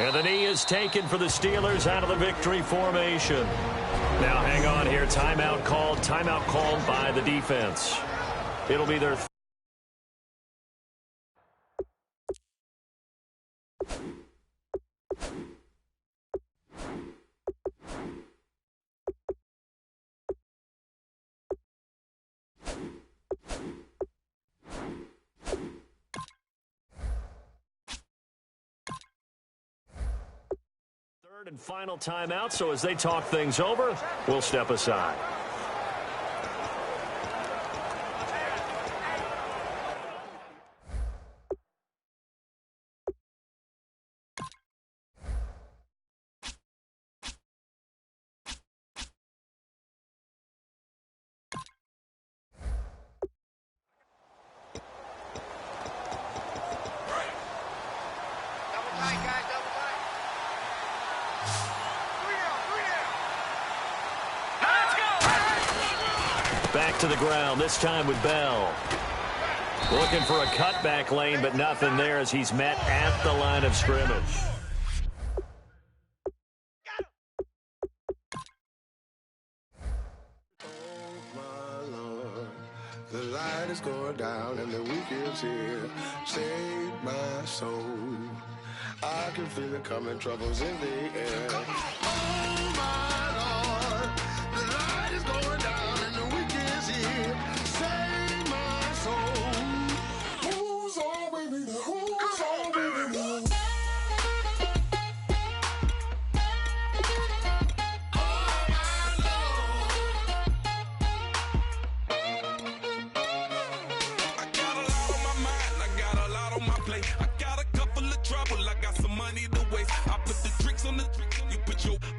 And the knee is taken for the Steelers out of the victory formation. Now hang on here. Timeout called by the defense. It'll be their third and final timeout, so as they talk things over, we'll step aside. Back to the ground, this time with Bell. Looking for a cutback lane, but nothing there as he's met at the line of scrimmage. Oh, my Lord, the light is going down and the week is here. Save my soul. I can feel it coming, troubles in the air. Oh, my Lord, the light is going down and the week is here. Save my soul. Who's on with me now? Who's on with me now?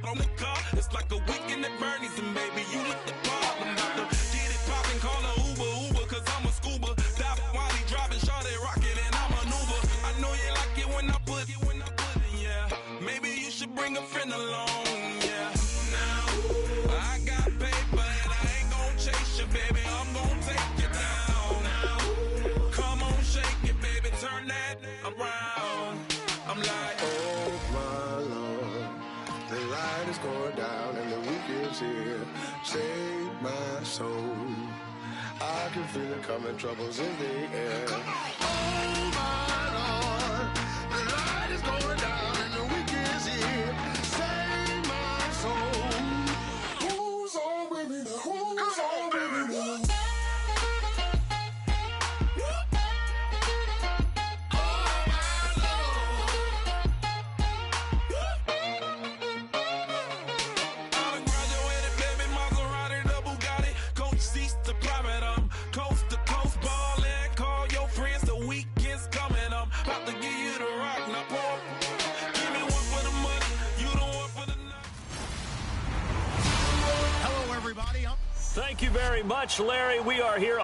On the car, it's like a weekend at Bernie's, and baby, you look the part. I'm about to get it poppin', call a Uber, cause I'm a scuba. Dive while he driving, shawty rockin', and I'm an Uber. I know you like it when I put it, yeah. Maybe you should bring a friend along, yeah. Now, I got paper, and I ain't gon' chase you, baby. I'm gon' take you down. Now, come on, shake it, baby, turn that around. I'm like, oh, my Lord. The light is going down and the week is here. Save my soul. I can feel it coming, troubles in the air. Oh, my Lord. The light is going down and the week is here. Save my soul. Who's on with me now? Who's on with me now? Thank you very much, Larry. We are here.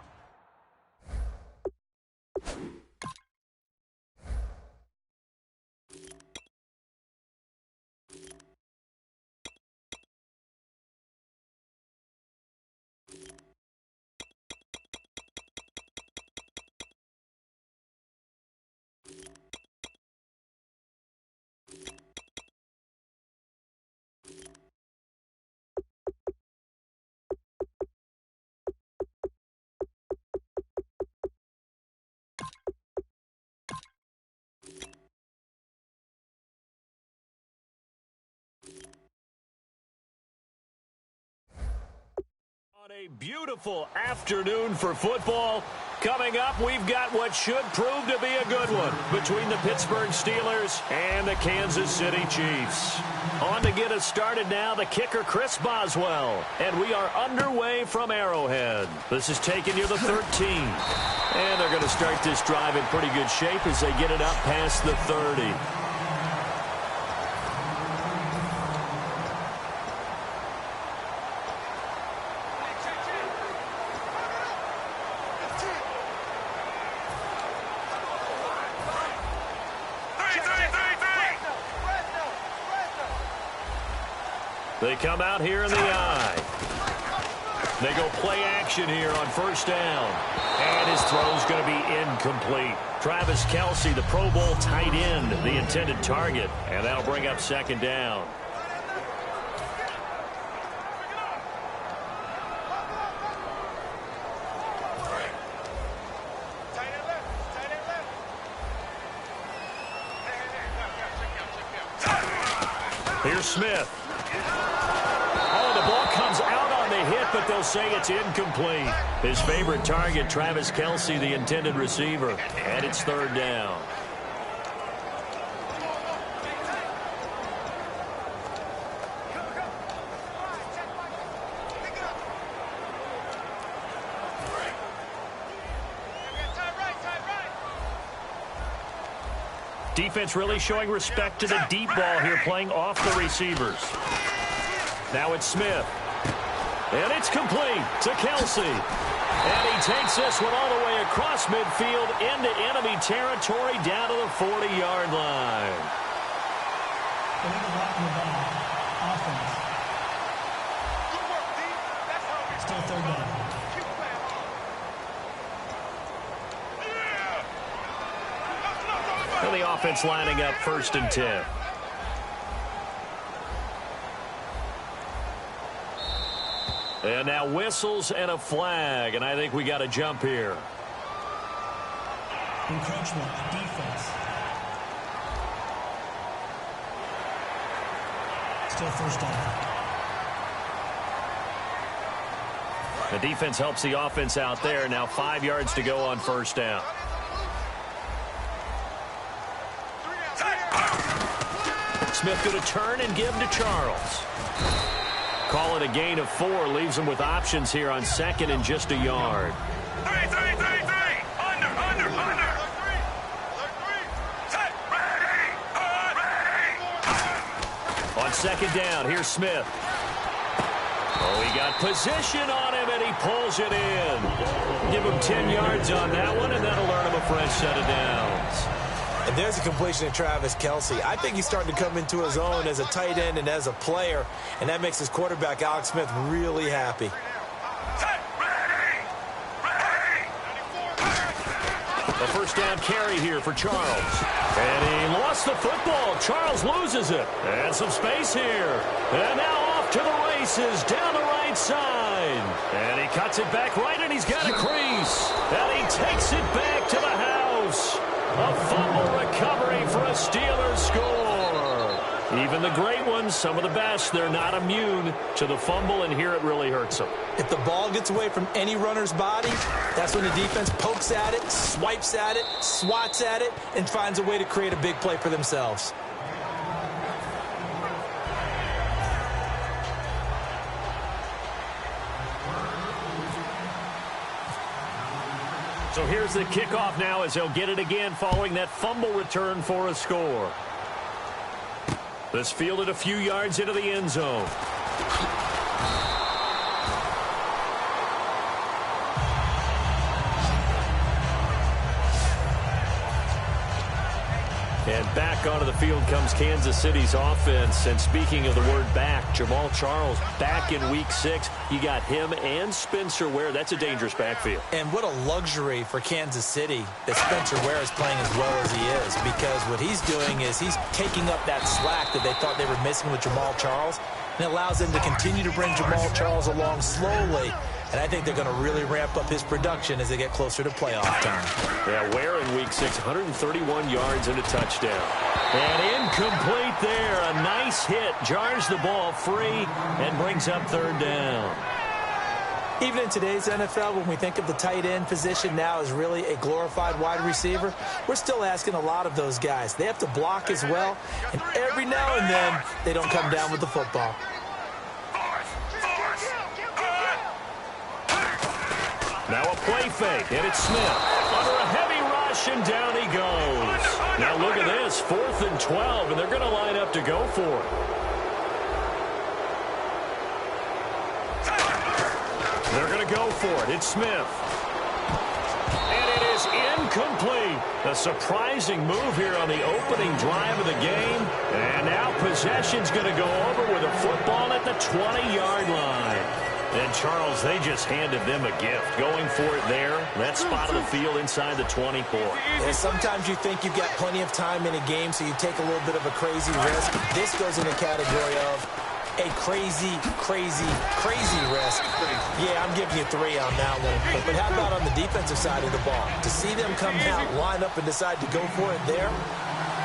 On a beautiful afternoon for football. Coming up, we've got what should prove to be a good one between the Pittsburgh Steelers and the Kansas City Chiefs. On to get us started now, the kicker, Chris Boswell. And we are underway from Arrowhead. This is taking you the 13. And they're going to start this drive in pretty good shape as they get it up past the 30. They come out here in the eye. They go play action here on first down. And his throw's going to be incomplete. Travis Kelce, the Pro Bowl tight end, the intended target. And that'll bring up second down. Here's Smith. Oh, the ball comes out on the hit, but they'll say it's incomplete. His favorite target, Travis Kelce, the intended receiver. And it's third down. Defense really showing respect to the deep ball here, playing off the receivers. Now it's Smith. And it's complete to Kelce. And he takes this one all the way across midfield into enemy territory down to the 40-yard line. Still third down. And the offense lining up 1st and 10. And now whistles and a flag, and I think we got a jump here. Encroachment, defense. Still first down. The defense helps the offense out there. Now 5 yards to go on first down. Smith going to turn and give to Charles. Call it a gain of 4. Leaves him with options here on 2nd and just a yard. Three. Under. Set, ready. On 2nd down, here's Smith. Oh, he got position on him, and he pulls it in. Give him 10 yards on that one, and that'll earn him a fresh set of downs. And there's a completion to Travis Kelce. I think he's starting to come into his own as a tight end and as a player, and that makes his quarterback, Alex Smith, really happy. The first down carry here for Charles. And he lost the football. Charles loses it. And some space here. And now off to the races down the right side. And he cuts it back right, and he's got a crease. And he takes it back to the house. A fumble recovery for a Steelers score. Even the great ones, some of the best, they're not immune to the fumble, and here it really hurts them. If the ball gets away from any runner's body, that's when the defense pokes at it, swipes at it, swats at it, and finds a way to create a big play for themselves. So here's the kickoff now as they'll get it again following that fumble return for a score. This fielded a few yards into the end zone. And back onto the field comes Kansas City's offense. And speaking of the word back, Jamal Charles back in Week 6. You got him and Spencer Ware. That's a dangerous backfield. And what a luxury for Kansas City that Spencer Ware is playing as well as he is, because what he's doing is he's taking up that slack that they thought they were missing with Jamal Charles, and it allows them to continue to bring Jamal Charles along slowly. And I think they're going to really ramp up his production as they get closer to playoff time. Yeah, Ware in Week 6, 131 yards and a touchdown. And incomplete there. A nice hit. Jars the ball free and brings up third down. Even in today's NFL, when we think of the tight end position now as really a glorified wide receiver, we're still asking a lot of those guys. They have to block as well, and every now and then they don't come down with the football. Now a play fake, and it's Smith. Under a heavy rush, and down he goes. Now look at this, 4th and 12, and they're going to line up to go for it. They're going to go for it. It's Smith. And it is incomplete. A surprising move here on the opening drive of the game. And now possession's going to go over with a football at the 20-yard line. And, Charles, they just handed them a gift. Going for it there, that spot of the field inside the 24. Yeah, sometimes you think you've got plenty of time in a game, so you take a little bit of a crazy risk. This goes in the category of a crazy, crazy, crazy risk. Yeah, I'm giving you 3 on that one. But how about on the defensive side of the ball? To see them come out, line up, and decide to go for it there,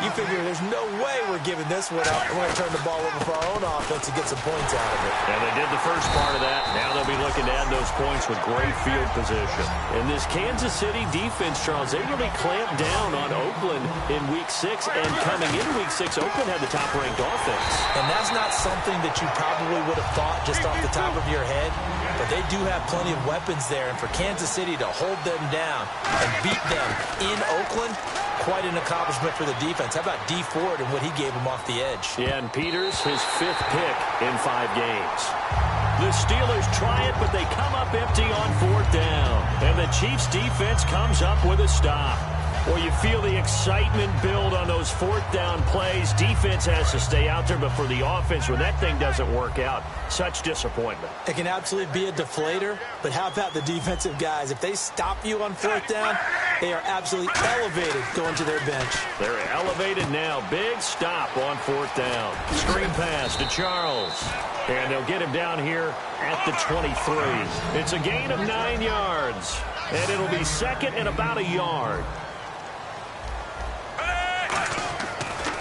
you figure there's no way we're giving this one up. We're going to turn the ball over for our own offense and get some points out of it. And they did the first part of that. Now they'll be looking to add those points with great field position. And this Kansas City defense, Charles, they really clamped down on Oakland in Week 6. And coming into Week 6, Oakland had the top-ranked offense. And that's not something that you probably would have thought just off the top of your head. But they do have plenty of weapons there. And for Kansas City to hold them down and beat them in Oakland, quite an accomplishment for the defense. How about D Ford and what he gave him off the edge? Yeah, and Peters, his 5th pick in 5 games. The Steelers try it, but they come up empty on 4th down. And the Chiefs' defense comes up with a stop. Well, you feel the excitement build on those 4th down plays. Defense has to stay out there, but for the offense, when that thing doesn't work out, such disappointment. It can absolutely be a deflator, but how about the defensive guys? If they stop you on 4th down, they are absolutely elevated going to their bench. They're elevated now. Big stop on 4th down. Screen pass to Charles. And they'll get him down here at the 23. It's a gain of 9 yards. And it'll be 2nd and about a yard.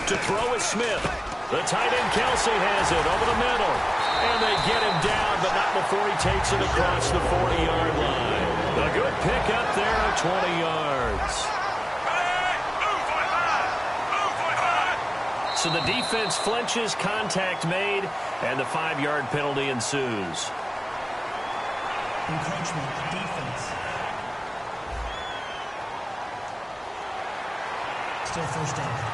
To throw is Smith. The tight end Kelsey has it over the middle. And they get him down, but not before he takes it across the 40-yard line. A good pickup there of 20 yards. So the defense flinches, contact made, and the 5-yard penalty ensues. Encroachment, defense. Still first down.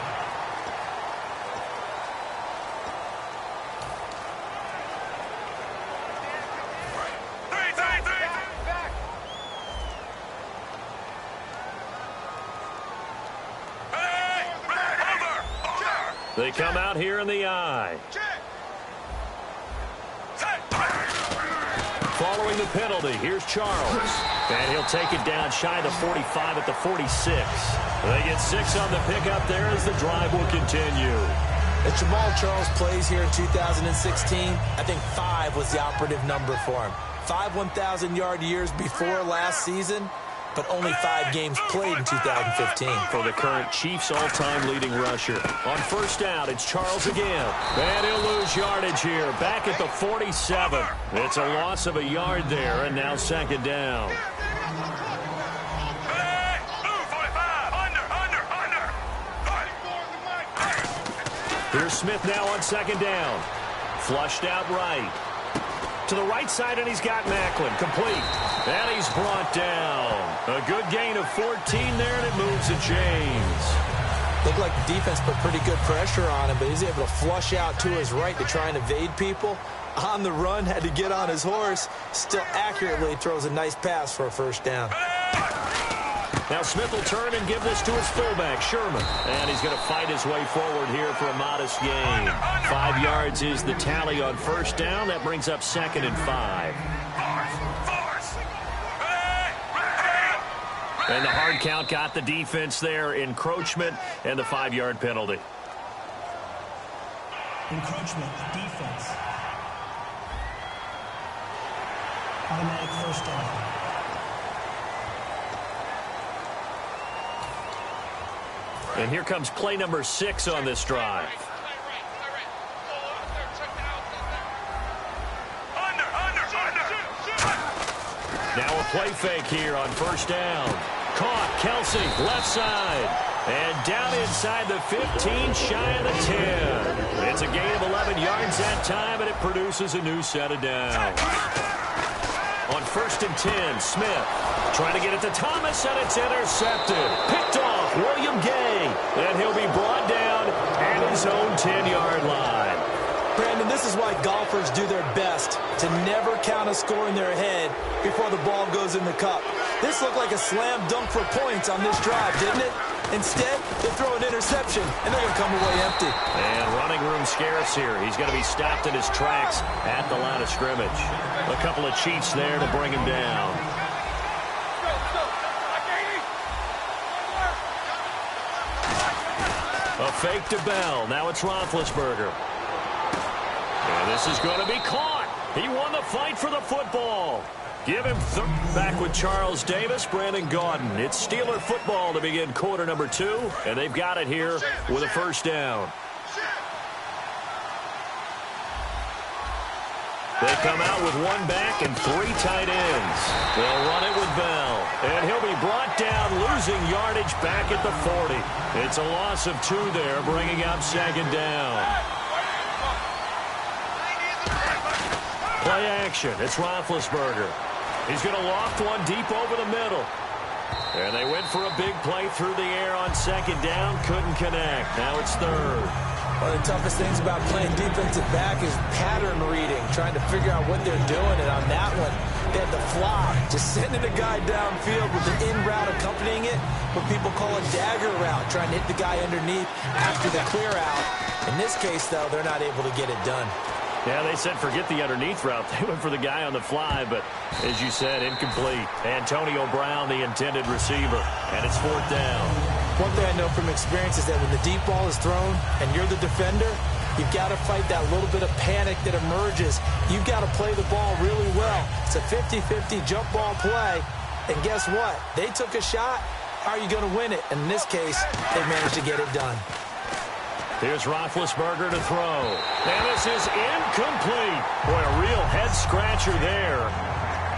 They come out here in the eye. Following the penalty, here's Charles. And he'll take it down shy of the 45 at the 46. They get 6 on the pickup there as the drive will continue. As Jamal Charles plays here in 2016, I think 5 was the operative number for him. 5 1,000-yard years before last season, but only 5 games played in 2015. For the current Chiefs all-time leading rusher. On 1st down, it's Charles again. And he'll lose yardage here. Back at the 47. It's a loss of a yard there, and now 2nd down. Here's Smith now on 2nd down. Flushed out right. To the right side, and he's got Macklin. Complete. And he's brought down. A good gain of 14 there, and it moves the chains. Looked like the defense put pretty good pressure on him, but he's able to flush out to his right to try and evade people. On the run, had to get on his horse. Still accurately throws a nice pass for a 1st down. Now Smith will turn and give this to his fullback, Sherman. And he's going to fight his way forward here for a modest gain. 5 yards is the tally on 1st down. That brings up 2nd and 5. And the hard count got the defense there. Encroachment and the 5-yard penalty. Encroachment, defense. Automatic 1st down. And here comes play number 6 on this drive. Now a play fake here on 1st down. Caught, Kelsey, left side. And down inside the 15, shy of the 10. It's a gain of 11 yards that time, and it produces a new set of downs. On 1st and 10, Smith trying to get it to Thomas, and it's intercepted. Picked off, William Gay. And he'll be brought down at his own 10-yard line. Brandon, this is why golfers do their best to never count a score in their head before the ball goes in the cup. This looked like a slam dunk for points on this drive, didn't it? Instead, they throw an interception, and they're going to come away empty. And running room scarce here. He's going to be stopped in his tracks at the line of scrimmage. A couple of Chiefs there to bring him down. A fake to Bell. Now it's Roethlisberger. And this is going to be caught. He won the fight for the football. Give him back with Charles Davis, Brandon Gaudin. It's Steeler football to begin quarter number 2, and they've got it here with a first down. They come out with 1 back and 3 tight ends. They'll run it with Bell, and he'll be brought down, losing yardage back at the 40. It's a loss of 2 there, bringing up second down. Play action. It's Roethlisberger. He's going to loft one deep over the middle. And they went for a big play through the air on second down. Couldn't connect. Now it's third. One of the toughest things about playing defensive back is pattern reading, trying to figure out what they're doing. And on that one, they had the fly, just sending a guy downfield with the in route accompanying it, what people call a dagger route, trying to hit the guy underneath after the clear out. In this case, though, they're not able to get it done. Yeah, they said forget the underneath route. They went for the guy on the fly, but as you said, incomplete. Antonio Brown, the intended receiver, and it's fourth down. One thing I know from experience is that when the deep ball is thrown and you're the defender, you've got to fight that little bit of panic that emerges. You've got to play the ball really well. It's a 50-50 jump ball play, and guess what? They took a shot. How are you going to win it? And in this case, they managed to get it done. Here's Roethlisberger to throw. And this is incomplete. Boy, a real head-scratcher there.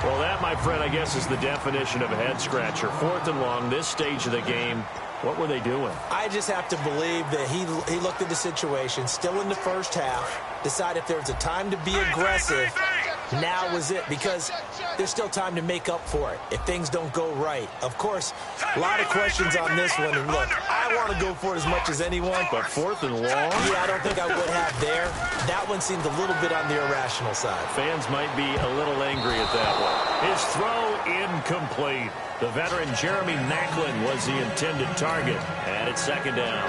Well, that, my friend, I guess is the definition of a head-scratcher. 4th and long, this stage of the game. What were they doing? I just have to believe that he looked at the situation, still in the first half, decided if there was a time to be aggressive, now was it, because there's still time to make up for it if things don't go right. Of course, a lot of questions on this one, and look, I want to go for it as much as anyone. But 4th and long? Yeah, I don't think I would have there. That one seemed a little bit on the irrational side. Fans might be a little angry at that one. His throw incomplete. The veteran Jeremy Maclin was the intended target, and it's second down.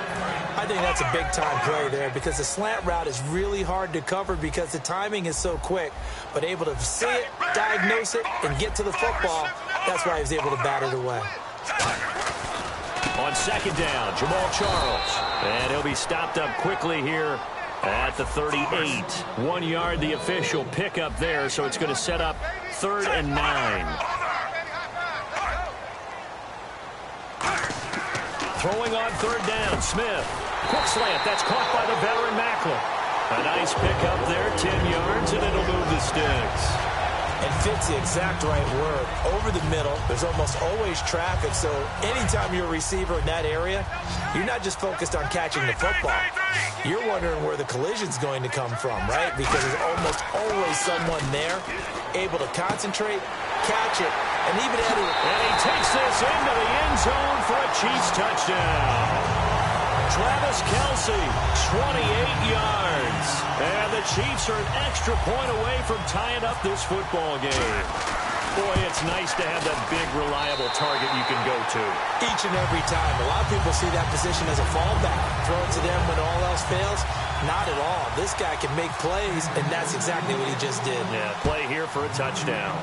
I think that's a big-time play there because the slant route is really hard to cover because the timing is so quick. But able to see it, diagnose it, and get to the football, that's why he was able to bat it away. On second down, Jamal Charles. And he'll be stopped up quickly here at the 38. 1 yard, the official pickup there, so it's going to set up 3rd and 9. Throwing on 3rd down, Smith. Quick slant, that's caught by the veteran Maclin. A nice pickup there, 10 yards, and it'll move the sticks. And fits the exact right word. Over the middle, there's almost always traffic, so anytime you're a receiver in that area, you're not just focused on catching the football. You're wondering where the collision's going to come from, right? Because there's almost always someone there able to concentrate, catch it, and even add it. And he takes this into the end zone for a Chiefs touchdown. Travis Kelce, 28 yards. And the Chiefs are an extra point away from tying up this football game. Boy, it's nice to have that big, reliable target you can go to. Each and every time. A lot of people see that position as a fallback. Throw it to them when all else fails. Not at all. This guy can make plays, and that's exactly what he just did. Yeah, play here for a touchdown.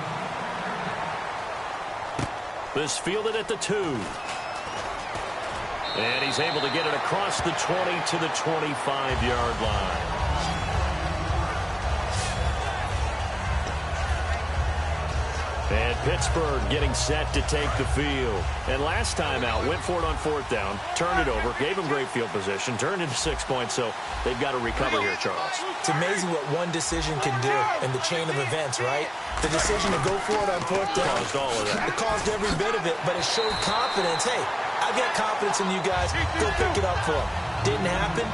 This fielded at the 2. And he's able to get it across the 20 to the 25-yard line. And Pittsburgh getting set to take the field. And last time out, went for it on 4th down, turned it over, gave him great field position, turned into 6 points, so they've got to recover here, Charles. It's amazing what one decision can do in the chain of events, right? The decision to go for it on 4th down. Caused all of that. It caused every bit of it, but it showed confidence. Hey, I've got confidence in you guys. Go pick it up for them. Didn't happen.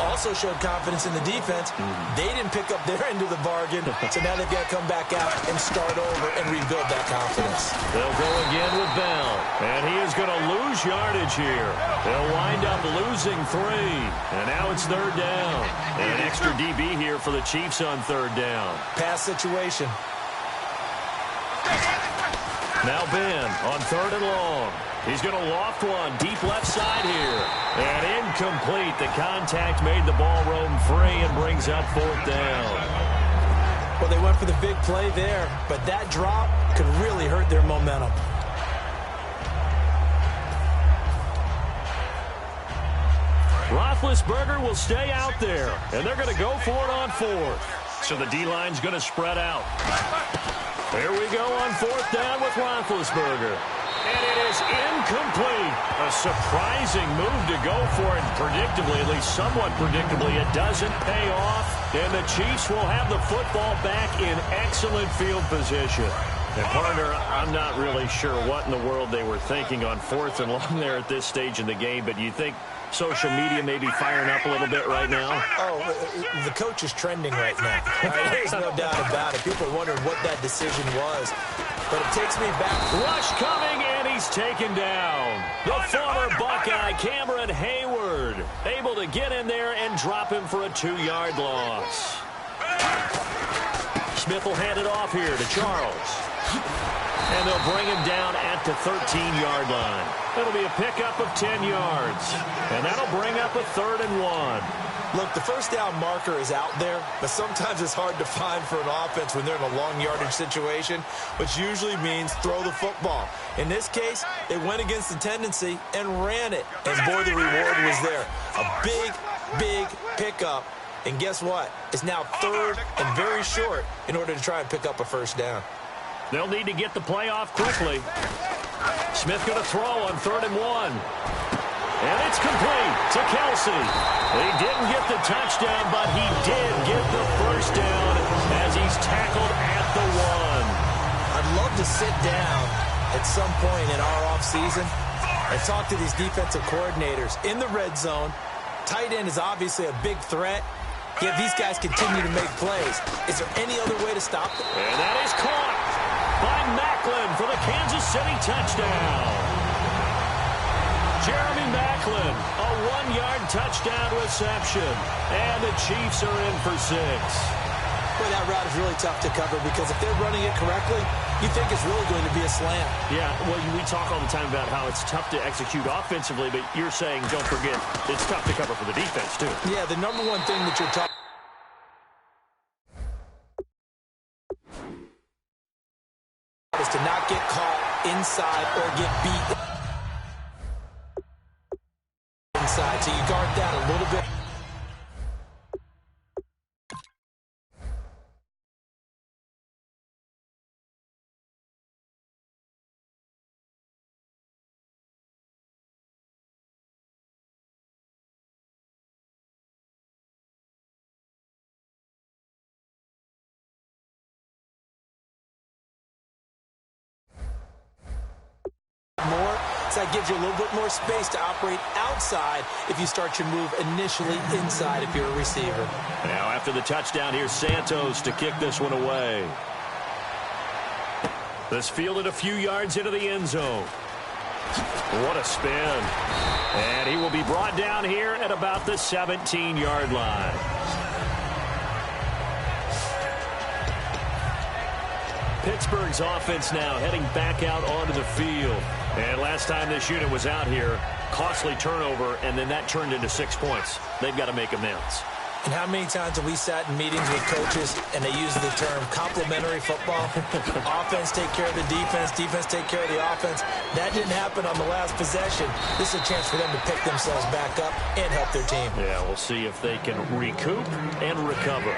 Also showed confidence in the defense. They didn't pick up their end of the bargain, so now they've got to come back out and start over and rebuild that confidence. They'll go again with Bell, and he is going to lose yardage here. They'll wind up losing 3, and now it's 3rd down. And an extra DB here for the Chiefs on 3rd down. Pass situation. Now Ben on 3rd and long. He's going to loft one deep left side here. And incomplete. The contact made the ball roam free and brings up 4th down. Well, they went for the big play there, but that drop could really hurt their momentum. Roethlisberger will stay out there, and they're going to go for it on 4th. So the D-line's going to spread out. There we go on 4th down with Roethlisberger. And it is incomplete. A surprising move to go for it. Predictably, at least somewhat predictably, it doesn't pay off. And the Chiefs will have the football back in excellent field position. And, partner, I'm not really sure what in the world they were thinking on 4th and long there at this stage in the game, but you think social media may be firing up a little bit right now? Oh, the coach is trending right now. There's no doubt about it. People are wondering what that decision was. But it takes me back. Rush coming, and he's taken down. The former Buckeye, Cameron Hayward, able to get in there and drop him for a 2-yard loss. Smith will hand it off here to Charles. And they'll bring him down at the 13-yard line. It'll be a pickup of 10 yards. And that'll bring up a 3rd and 1. Look, the first down marker is out there, but sometimes it's hard to find for an offense when they're in a long yardage situation, which usually means throw the football. In this case, they went against the tendency and ran it. And boy, the reward was there. A big, big pickup. And guess what? It's now 3rd and very short in order to try and pick up a 1st down. They'll need to get the play off quickly. Smith going to throw on 3rd and 1. And it's complete to Kelsey. He didn't get the touchdown, but he did get the 1st down as he's tackled at the 1. I'd love to sit down at some point in our offseason and talk to these defensive coordinators in the red zone. Tight end is obviously a big threat. Yet these guys continue to make plays. Is there any other way to stop them? And that is caught by Macklin for the Kansas City touchdown. Jeremy Macklin, a 1-yard touchdown reception. And the Chiefs are in for 6. Boy, that route is really tough to cover because if they're running it correctly, you think it's really going to be a slam. Yeah, well, we talk all the time about how it's tough to execute offensively, but you're saying, don't forget, it's tough to cover for the defense, too. Yeah, the number one thing that you're talking is to not get caught inside or get beat inside. So you guard that a little bit. More, so that gives you a little bit more space to operate outside if you start your move initially inside if you're a receiver. Now after the touchdown, here's Santos to kick this one away. This fielded a few yards into the end zone. What a spin. And he will be brought down here at about the 17-yard line. Pittsburgh's offense now heading back out onto the field. And last time this unit was out here, costly turnover, and then that turned into 6 points. They've got to make amends. And how many times have we sat in meetings with coaches and they use the term complementary football? Offense take care of the defense, defense take care of the offense. That didn't happen on the last possession. This is a chance for them to pick themselves back up and help their team. Yeah, we'll see if they can recoup and recover.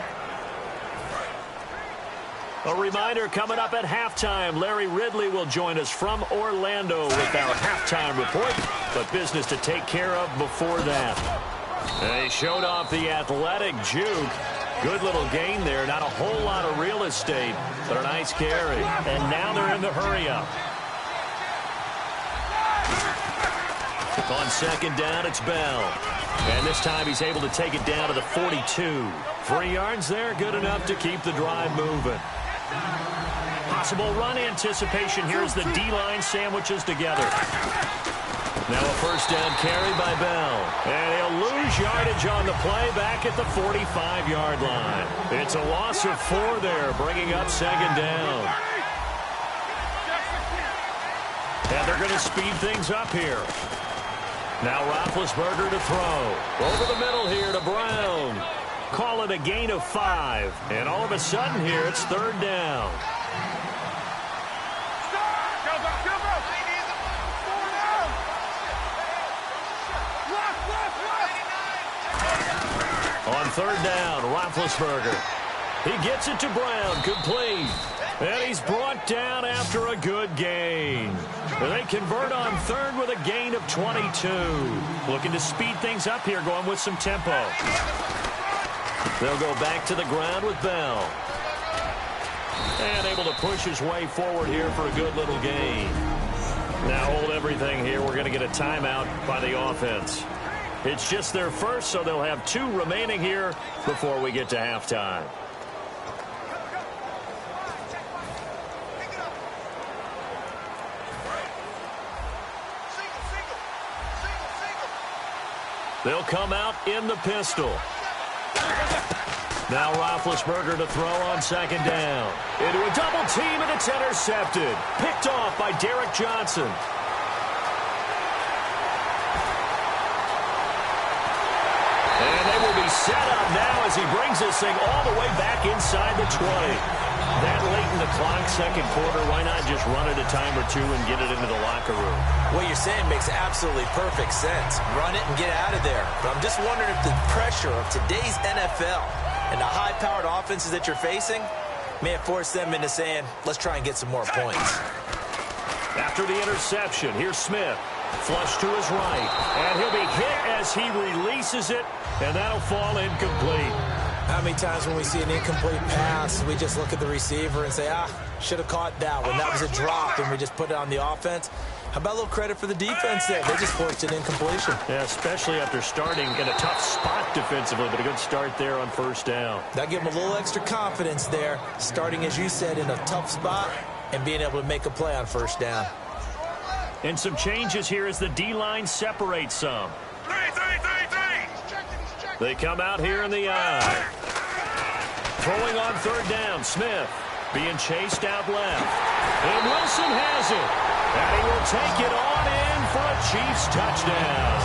A reminder, coming up at halftime, Larry Ridley will join us from Orlando with our halftime report, but business to take care of before that. They showed off the athletic juke. Good little gain there. Not a whole lot of real estate, but a nice carry. And now they're in the hurry-up. On second down, it's Bell. And this time he's able to take it down to the 42. 3 yards there, good enough to keep the drive moving. Possible run anticipation here as the D-line sandwiches together. Now a first down carry by Bell. And he'll lose yardage on the play back at the 45-yard line. It's a loss of 4 there, bringing up second down. And they're going to speed things up here. Now Roethlisberger to throw. Over the middle here to Brown. Call it a gain of 5. And all of a sudden here, it's 3rd down. On 3rd down, Roethlisberger. He gets it to Brown, complete. And he's brought down after a good gain. And they convert on 3rd with a gain of 22. Looking to speed things up here, going with some tempo. They'll go back to the ground with Bell. And able to push his way forward here for a good little gain. Now hold everything here. We're going to get a timeout by the offense. It's just their first, so they'll have 2 remaining here before we get to halftime. They'll come out in the pistol. Now Roethlisberger to throw on 2nd down. Into a double team, and it's intercepted. Picked off by Derek Johnson. And they will be set up now as he brings this thing all the way back inside the 20. That late in the clock, 2nd quarter, why not just run it a time or 2 and get it into the locker room? What you're saying makes absolutely perfect sense. Run it and get out of there. But I'm just wondering if the pressure of today's NFL and the high-powered offenses that you're facing may have forced them into saying, let's try and get some more points. After the interception, here's Smith. Flush to his right. And he'll be hit as he releases it, and that'll fall incomplete. How many times when we see an incomplete pass, we just look at the receiver and say, should have caught that one. That was a drop, and we just put it on the offense. How about a little credit for the defense there? They just forced an incompletion. Yeah, especially after starting in a tough spot defensively, but a good start there on 1st down. That gave them a little extra confidence there, starting, as you said, in a tough spot and being able to make a play on 1st down. And some changes here as the D-line separates some. They come out here in the eye. Throwing on 3rd down, Smith being chased out left. And Wilson has it. And he will take it on in for a Chiefs touchdown.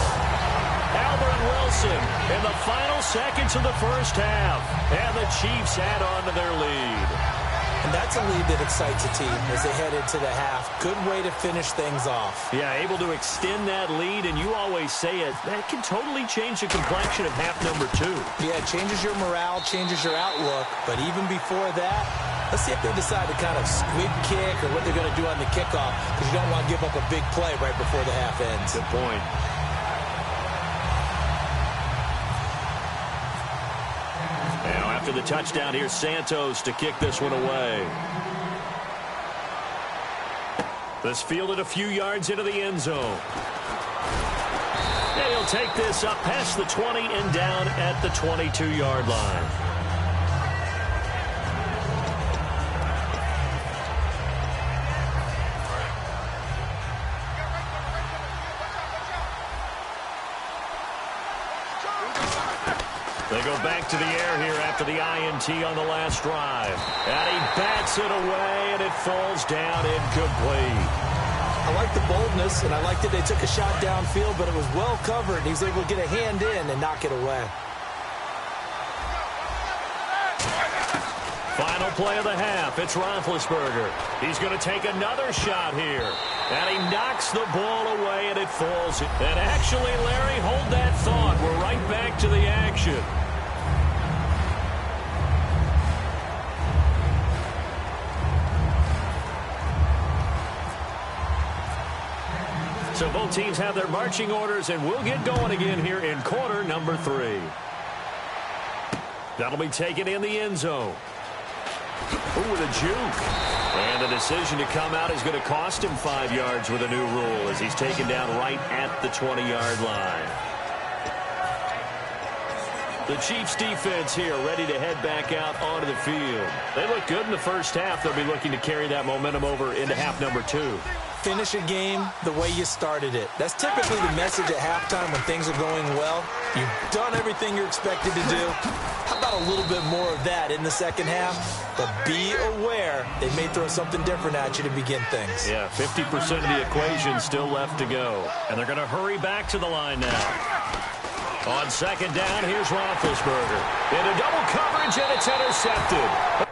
Albert Wilson in the final seconds of the 1st half. And the Chiefs add on to their lead. And that's a lead that excites a team as they head into the half. Good way to finish things off. Yeah, able to extend that lead, and you always say it, that can totally change the complexion of half number 2. Yeah, it changes your morale, changes your outlook. But even before that, let's see if they decide to kind of squib kick or what they're going to do on the kickoff, because you don't want to give up a big play right before the half ends. Good point. Now, after the touchdown, here's Santos to kick this one away. This fielded a few yards into the end zone. And he'll take this up past the 20 and down at the 22-yard line. They go back to the air here after the INT on the last drive. And he bats it away, and it falls down incomplete. I like the boldness, and I like that they took a shot downfield, but it was well covered. He was able to get a hand in and knock it away. Final play of the half. It's Roethlisberger. He's going to take another shot here. And he knocks the ball away, and it falls. And actually, Larry, hold that thought. We're right back to the action. So both teams have their marching orders, and we'll get going again here in quarter number 3. That'll be taken in the end zone. Ooh, with a juke. And the decision to come out is going to cost him 5 yards with a new rule as he's taken down right at the 20-yard line. The Chiefs defense here ready to head back out onto the field. They look good in the first half. They'll be looking to carry that momentum over into half number 2. Finish a game the way you started it. That's typically the message at halftime when things are going well. You've done everything you're expected to do. How about a little bit more of that in the second half? But be aware, they may throw something different at you to begin things. Yeah, 50% of the equation still left to go. And they're going to hurry back to the line now. On second down, here's Roethlisberger. Into double coverage, and it's intercepted.